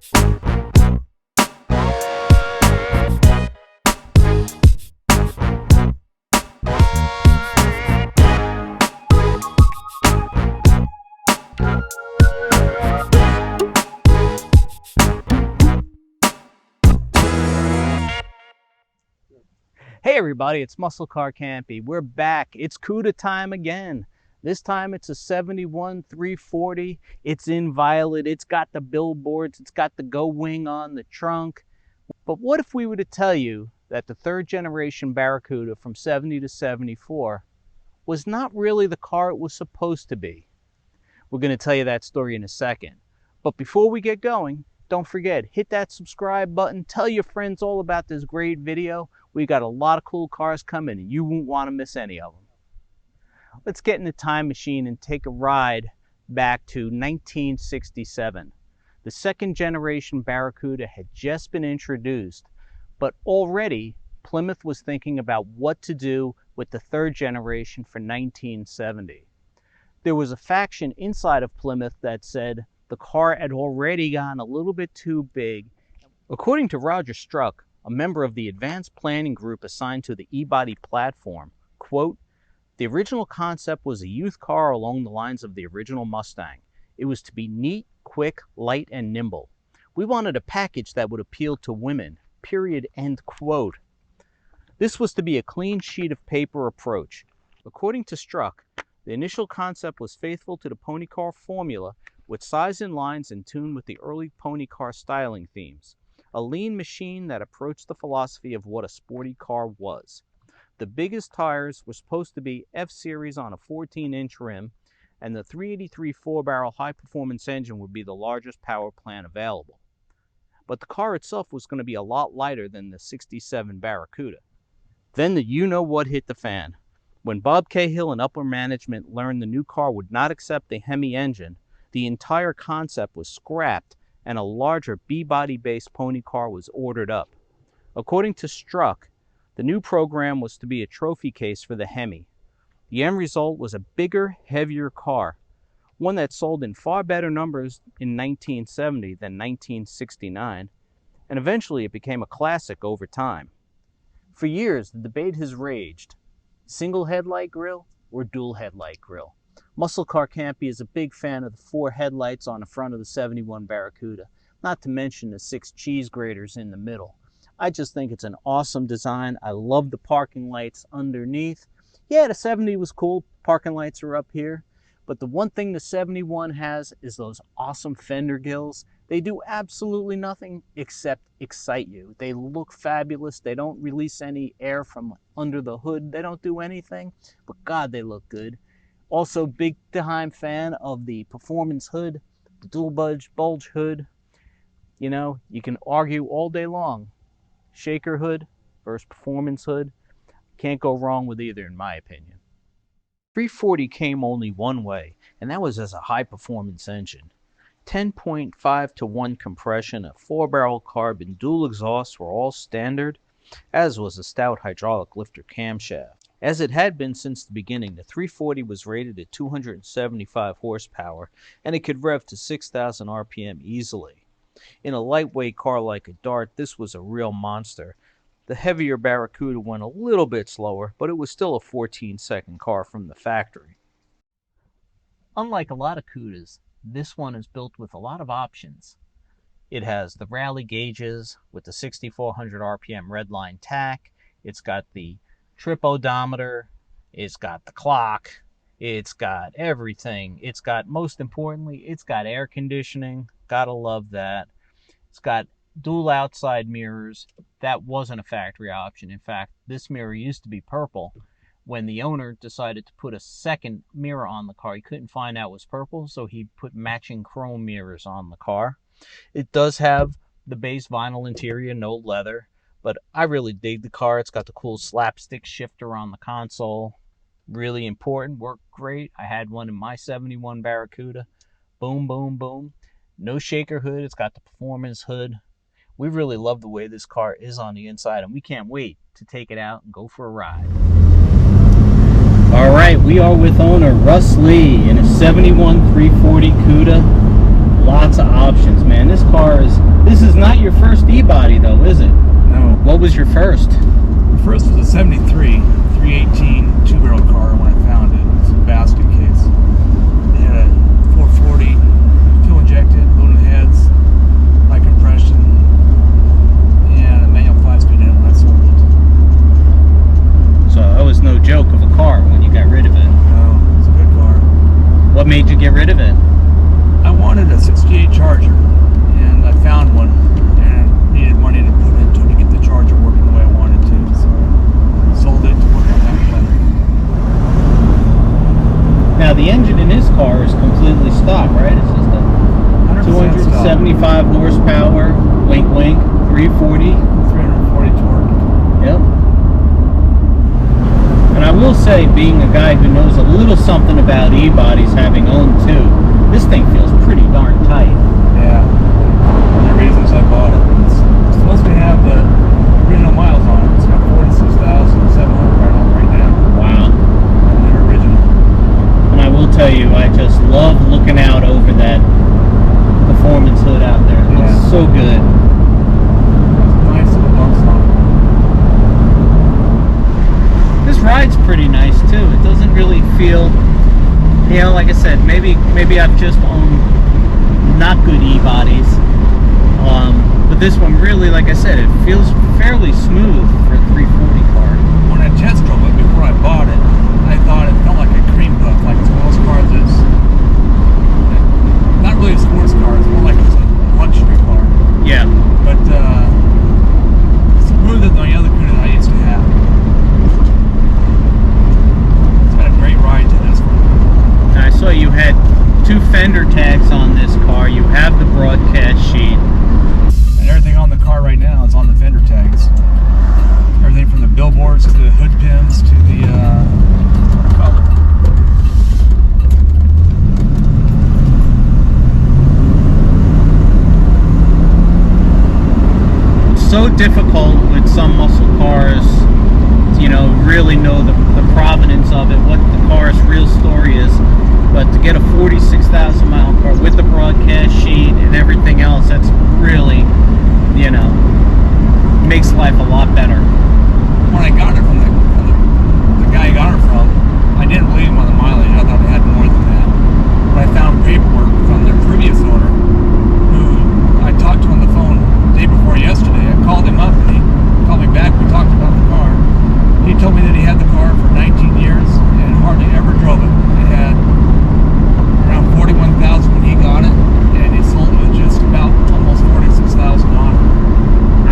Hey everybody, it's Muscle Car Campy. We're back. It's Cuda time again. This time it's a 71 340. It's in violet. It's got the billboards. It's got the Go Wing on the trunk. But what if we were to tell you that the third generation Barracuda from 70 to 74 was not really the car it was supposed to be? We're going to tell you that story in a second. But before we get going, don't forget, hit that subscribe button. Tell your friends all about this great video. We got a lot of cool cars coming and you won't want to miss any of them. Let's get in the time machine and take a ride back to 1967. The second generation Barracuda had just been introduced, but already Plymouth was thinking about what to do with the third generation for 1970. There was a faction inside of Plymouth that said the car had already gotten a little bit too big. According to Roger Struck, a member of the advanced planning group assigned to the E-body platform, quote, "The original concept was a youth car along the lines of the original Mustang. It was to be neat, quick, light, and nimble. We wanted a package that would appeal to women, period," end quote. This was to be a clean sheet of paper approach. According to Struck, the initial concept was faithful to the pony car formula with size and lines in tune with the early pony car styling themes. A lean machine that approached the philosophy of what a sporty car was. The biggest tires were supposed to be F-Series on a 14-inch rim, and the 383 4-barrel high-performance engine would be the largest power plant available. But the car itself was going to be a lot lighter than the 67 Barracuda. Then the you-know-what hit the fan. When Bob Cahill and upper management learned the new car would not accept the Hemi engine, the entire concept was scrapped and a larger B-body-based pony car was ordered up. According to Struck, the new program was to be a trophy case for the Hemi. The end result was a bigger, heavier car, one that sold in far better numbers in 1970 than 1969, and eventually it became a classic over time. For years, the debate has raged: single headlight grille or dual headlight grille? Muscle Car Campy is a big fan of the 4 headlights on the front of the 71 Barracuda, not to mention the 6 cheese graters in the middle. I just think it's an awesome design. I love the parking lights underneath. Yeah, the 70 was cool. Parking lights are up here. But the one thing the 71 has is those awesome fender grills. They do absolutely nothing except excite you. They look fabulous. They don't release any air from under the hood. They don't do anything, but God, they look good. Also, big time fan of the performance hood, the dual bulge hood. You know, you can argue all day long. Shaker hood versus performance hood. Can't go wrong with either, in my opinion. 340 came only one way, and that was as a high-performance engine. 10.5 to 1 compression, a 4-barrel carbon, dual exhausts were all standard, as was a stout hydraulic lifter camshaft. As it had been since the beginning, the 340 was rated at 275 horsepower, and it could rev to 6,000 RPM easily. In a lightweight car like a Dart, this was a real monster. The heavier Barracuda went a little bit slower, but it was still a 14-second car from the factory. Unlike a lot of Cudas, this one is built with a lot of options. It has the rally gauges with the 6,400 RPM redline tach. It's got the trip odometer. It's got the clock. It's got everything. It's got, most importantly, it's got air conditioning. Gotta love that. It's got dual outside mirrors. That wasn't a factory option. In fact, this mirror used to be purple. When the owner decided to put a second mirror on the car, he couldn't find out it was purple, so he put matching chrome mirrors on the car. It does have the base vinyl interior, no leather, but I really dig the car. It's got the cool slapstick shifter on the console. Really important, worked great. I had one in my 71 Barracuda. Boom, boom, boom. No shaker hood. It's got the performance hood. We really love the way this car is on the inside, and we can't wait to take it out and go for a ride. All right, we are with owner Russ Lee in a 71 340 Cuda. Lots of options, man. This car is This is not your first E-body though, is it? No. What was your first? The first was a 73 318 two-barrel car when I found it. It was a basket case. It had a 440 fuel injected, loaded heads, high compression, and a manual 5-speed in it when I sold it. So that was no joke of a car when you got rid of it. No, it's a good car. What made you get rid of it? I wanted a 68 Charger, and I found one, and I needed money to put into it to get the Charger working the way I wanted to, so I sold it to work on that better. Now the engine in his car is completely stock, right? It's just a 275 horsepower, wink wink, 340 torque. Yep. And I will say, being a guy who knows a little something about E-bodies, having owned two, this thing feels pretty darn tight. Yeah. One of the reasons I bought it. It's supposed to have the original miles on it. It's got 46,700 right now. Wow. They're original. And I will tell you, I just love looking out over that performance hood out there. It looks so good. Nice little bumps on it. This ride's pretty nice too. It doesn't really feel, you know, like I said, maybe I've just owned not good E-bodies. But this one really, like I said, it feels fairly smooth for a 340 car. When I test drove it before I bought it, I thought it felt like a cream puff, like it's one of those cars that's not really a sports car, it's more like it's a luxury car. Yeah. But smoother than the other Cuda that I used to have. It's got a great ride to this one. I saw you had two fender tags on this car. You have the broadcast sheet. And everything on the car right now is on the fender tags. Everything from the billboards to the hood pins to the color. It's so difficult with some muscle cars to, you know, really know the provenance of it, what the car's real story is. But to get a 46,000 mile car with the broadcast sheet and everything else, that's really, you know, makes life a lot better. When I got it from the guy I got it from, I didn't believe him on the mileage. I thought it had more than that. But I found paperwork from their previous owner, who I talked to on the phone the day before yesterday. I called him up and he called me back. We talked about the car. He told me that he had the car for 19 years and hardly ever drove it. It had around 41,000 when he got it, and he sold it with just about almost 46,000 on it.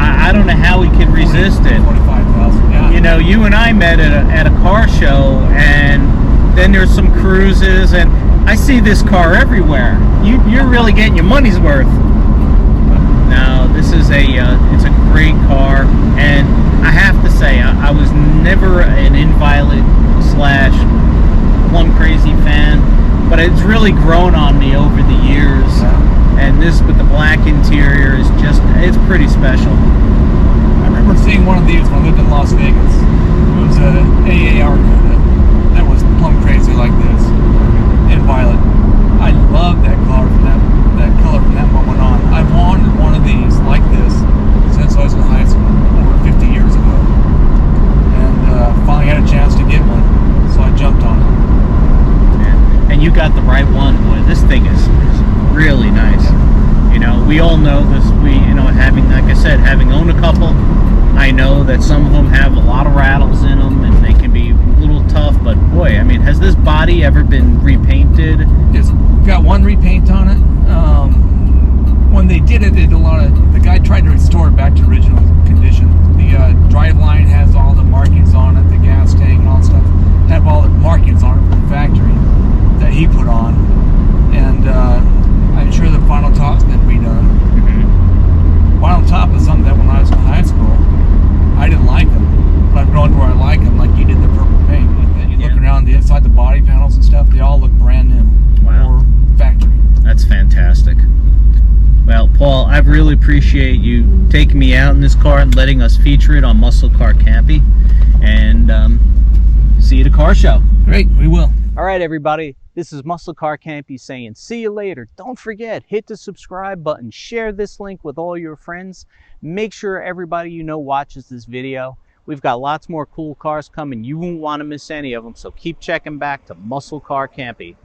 I don't know how he could resist it. 45,000, yeah. You know, you and I met at a car show, and then there's some cruises, and I see this car everywhere. You're really getting your money's worth. No, this is it's a great car, and I have to say, I was never an Inviolate / Plum Crazy fan, but it's really grown on me over the years. And this with the black interior is just, it's pretty special. I remember seeing one of these when I lived in Las Vegas. It was a AAR Cuda that was plum crazy like this, in violet. I loved that color from that moment on. I wanted one of these like this since I was in high school over 50 years ago, and finally had a chance to get one, so I jumped on it. And you got the right one, boy. This thing is really nice. You know, we all know this. You know, having, like I said, having owned a couple, I know that some of them have a lot of rattles in them, and they can be a little tough. But boy, I mean, has this body ever been repainted? It's got one repaint on it. When they did it, the guy tried to restore it back to original condition. The driveline has all the markings on it, the gas tank and all that stuff have all the markings on it from the factory that he put on, and I'm sure the final top's been redone. Final top is something that when I was in high school, I didn't like them, but I've grown to where I like them, like you did the purple paint. You look around the inside, the body panels and stuff, they all look brand new. Wow. Or factory. That's fantastic. Well, Paul, I really appreciate you taking me out in this car and letting us feature it on Muscle Car Campy. And see you at the car show. Great, we will. All right, everybody, this is Muscle Car Campy saying see you later. Don't forget, hit the subscribe button, share this link with all your friends. Make sure everybody you know watches this video. We've got lots more cool cars coming. You won't want to miss any of them, so keep checking back to Muscle Car Campy.